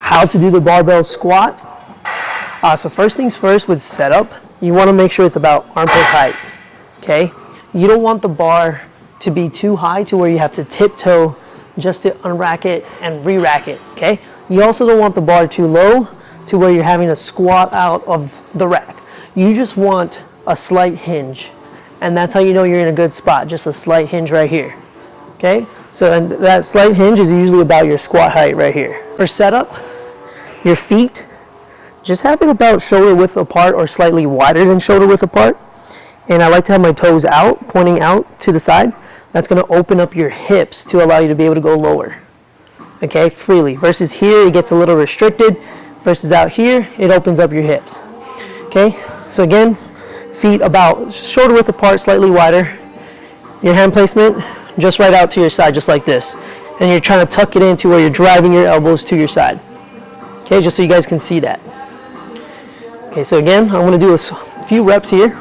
how to do the barbell squat. So first things first with setup, you want to make sure it's about armpit height, okay? You don't want the bar to be too high to where you have to tiptoe just to unrack it and re-rack it, okay? You also don't want the bar too low to where you're having to squat out of the rack. You just want a slight hinge, and that's how you know you're in a good spot, just a slight hinge right here, okay? So and that slight hinge is usually about your squat height right here. For setup, your feet, just have it about shoulder width apart or slightly wider than shoulder width apart. And I like to have my toes out, pointing out to the side. That's gonna open up your hips to allow you to be able to go lower, okay, freely. Versus here, it gets a little restricted. Versus out here, it opens up your hips, okay? So again, feet about shoulder width apart, slightly wider. Your hand placement, just right out to your side, just like this. And you're trying to tuck it into where you're driving your elbows to your side. Okay, just so you guys can see that. Okay, so again, I'm gonna do a few reps here.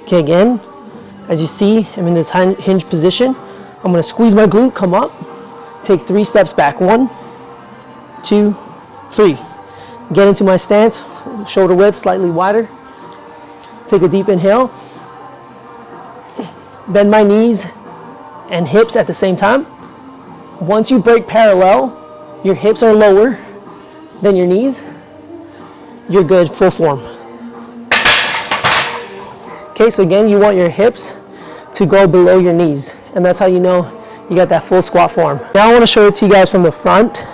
Okay, again, as you see, I'm in this hinge position. I'm gonna squeeze my glute, come up, take 3 steps back. 1, 2, 3. Get into my stance, shoulder width slightly wider. Take a deep inhale. Bend my knees and hips at the same time. Once you break parallel, your hips are lower than your knees. You're good, full form. Okay, so again, you want your hips to go below your knees, and that's how you know you got that full squat form. Now I want to show it to you guys from the front,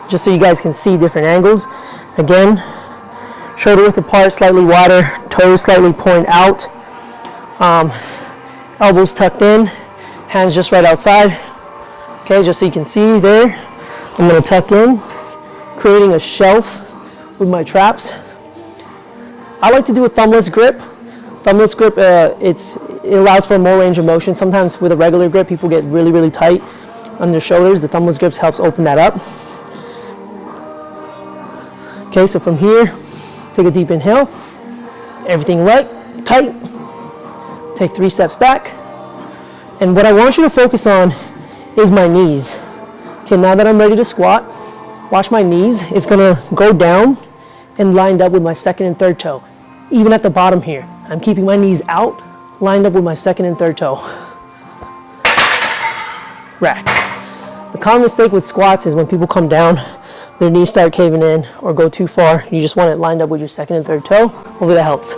just so you guys can see different angles. Again, shoulder width apart, slightly wider, toes slightly point out, elbows tucked in, hands just right outside. Okay, just so you can see there, I'm going to tuck in, creating a shelf with my traps. I like to do a thumbless grip. Thumbless grip, it allows for more range of motion. Sometimes with a regular grip, people get really, really tight on their shoulders. The thumbless grip helps open that up. Okay, so from here, take a deep inhale. Everything light, tight. Take 3 steps back. And what I want you to focus on is my knees. Okay, now that I'm ready to squat, watch my knees. It's gonna go down and lined up with my second and third toe. Even at the bottom here, I'm keeping my knees out, lined up with my second and third toe. Rack. The common mistake with squats is when people come down, their knees start caving in or go too far. You just want it lined up with your second and third toe. Hopefully that helps.